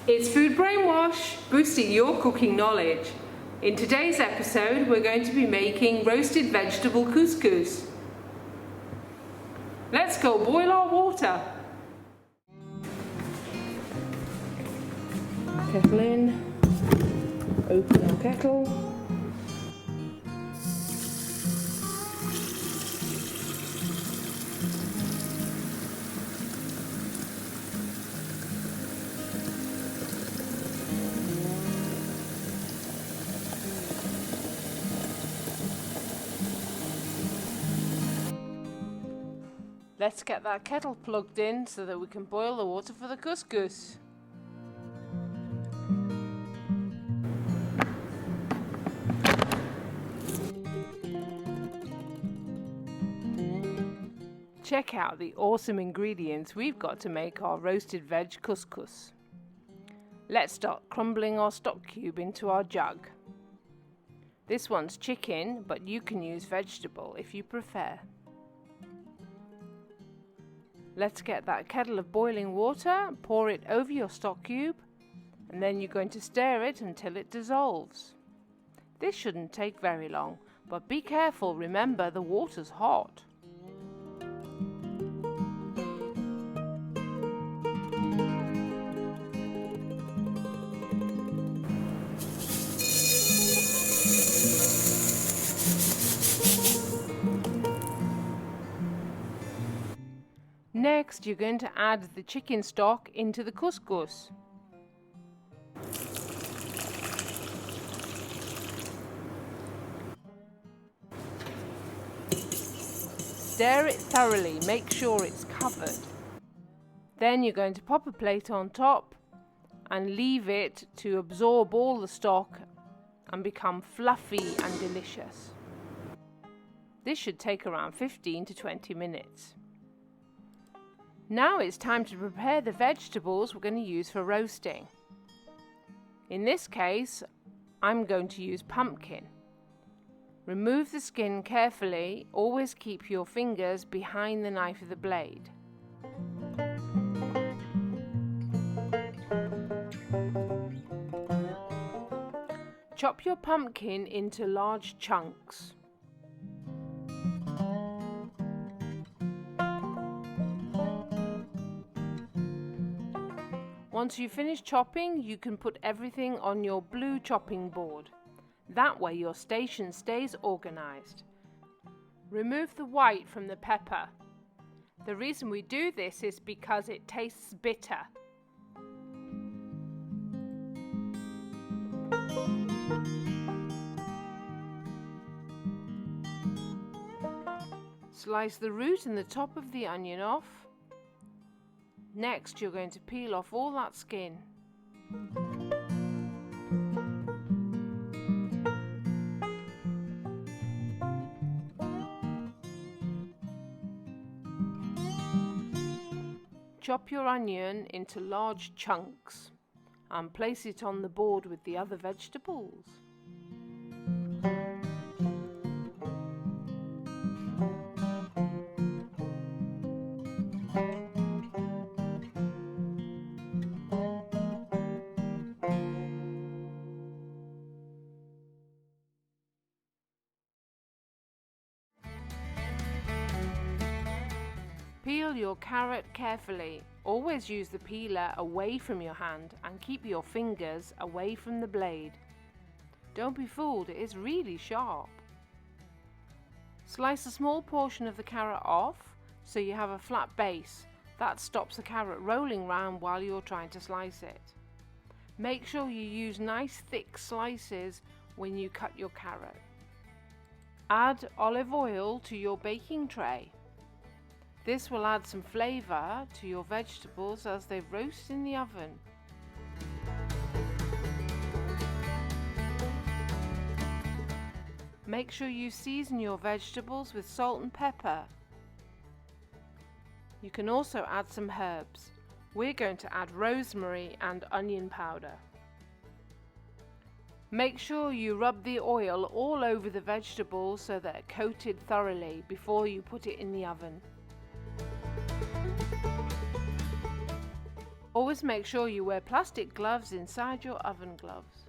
It's Food Brainwash, boosting your cooking knowledge. In today's episode, we're going to be making roasted vegetable couscous. Let's go boil our water. Kettle in, open our kettle. Let's get that kettle plugged in so that we can boil the water for the couscous. Check out the awesome ingredients we've got to make our roasted veg couscous. Let's start crumbling our stock cube into our jug. This one's chicken, but you can use vegetable if you prefer. Let's get that kettle of boiling water, pour it over your stock cube, and then you're going to stir it until it dissolves. This shouldn't take very long, but be careful, remember the water's hot. Next, you're going to add the chicken stock into the couscous. Stir it thoroughly, make sure it's covered. Then you're going to pop a plate on top and leave it to absorb all the stock and become fluffy and delicious. This should take around 15 to 20 minutes. Now it's time to prepare the vegetables we're going to use for roasting. In this case, I'm going to use pumpkin. Remove the skin carefully, always keep your fingers behind the knife of the blade. Chop your pumpkin into large chunks. Once you finish chopping, you can put everything on your blue chopping board. That way your station stays organized. Remove the white from the pepper. The reason we do this is because it tastes bitter. Slice the root and the top of the onion off. Next, you're going to peel off all that skin. Chop your onion into large chunks and place it on the board with the other vegetables. Peel your carrot carefully. Always use the peeler away from your hand and keep your fingers away from the blade. Don't be fooled, it is really sharp. Slice a small portion of the carrot off so you have a flat base. That stops the carrot rolling round while you're trying to slice it. Make sure you use nice thick slices when you cut your carrot. Add olive oil to your baking tray. This will add some flavour to your vegetables as they roast in the oven. Make sure you season your vegetables with salt and pepper. You can also add some herbs. We're going to add rosemary and onion powder. Make sure you rub the oil all over the vegetables so they're coated thoroughly before you put it in the oven. Always make sure you wear plastic gloves inside your oven gloves.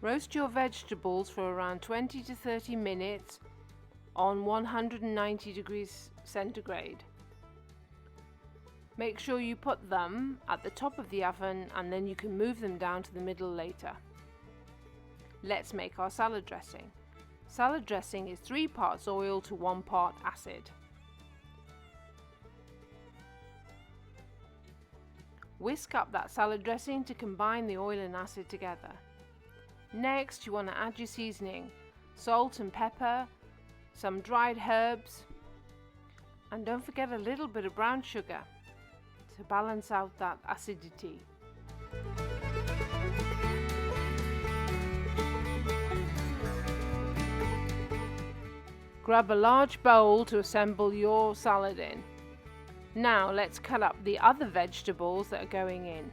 Roast your vegetables for around 20 to 30 minutes on 190 degrees centigrade. Make sure you put them at the top of the oven and then you can move them down to the middle later. Let's make our salad dressing. Salad dressing is 3 parts oil to 1 part acid. Whisk up that salad dressing to combine the oil and acid together. Next, you want to add your seasoning, salt and pepper, some dried herbs, and don't forget a little bit of brown sugar to balance out that acidity. Grab a large bowl to assemble your salad in. Now let's cut up the other vegetables that are going in.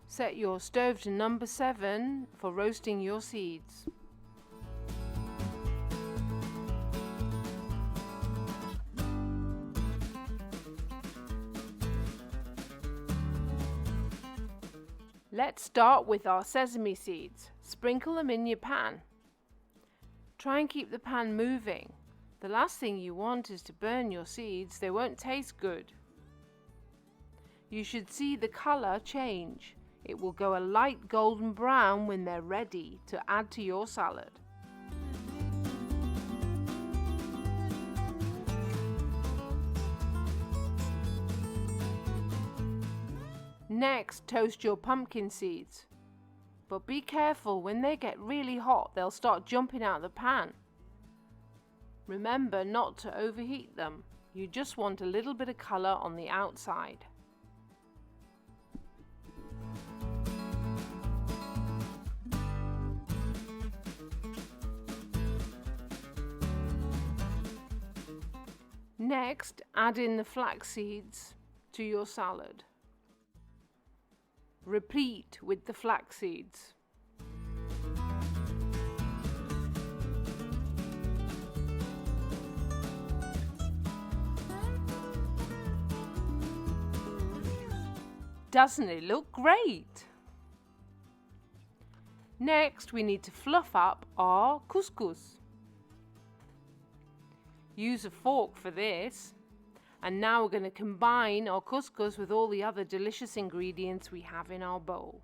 Set your stove to number 7 for roasting your seeds. Let's start with our sesame seeds. Sprinkle them in your pan. Try and keep the pan moving. The last thing you want is to burn your seeds. They won't taste good. You should see the color change. It will go a light golden brown when they're ready to add to your salad. Next, toast your pumpkin seeds. But be careful, when they get really hot, they'll start jumping out of the pan. Remember not to overheat them. You just want a little bit of color on the outside. Next, add in the flax seeds to your salad. Repeat with the flax seeds. Doesn't it look great? Next, we need to fluff up our couscous. Use a fork for this. And now we're going to combine our couscous with all the other delicious ingredients we have in our bowl.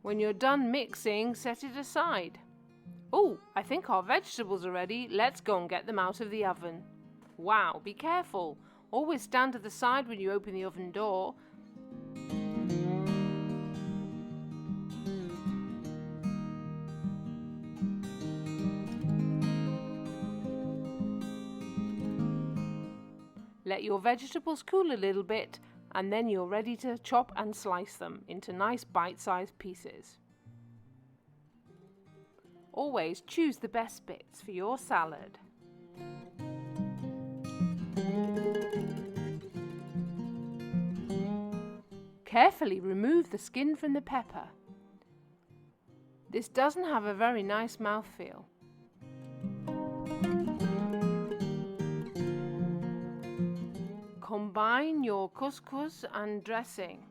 When you're done mixing, set it aside. Oh, I think our vegetables are ready. Let's go and get them out of the oven. Wow, be careful. Always stand to the side when you open the oven door. Let your vegetables cool a little bit, and then you're ready to chop and slice them into nice bite-sized pieces. Always choose the best bits for your salad. Carefully remove the skin from the pepper. This doesn't have a very nice mouthfeel. Combine your couscous and dressing.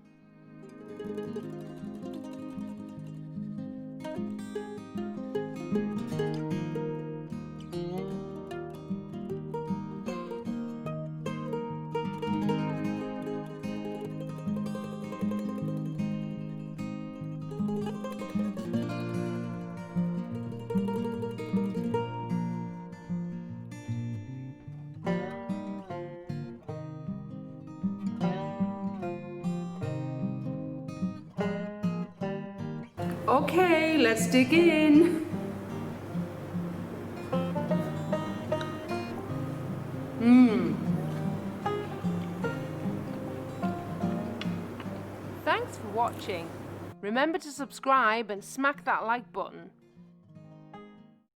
Okay, let's dig in. Thanks for watching. Remember to subscribe and smack that like button.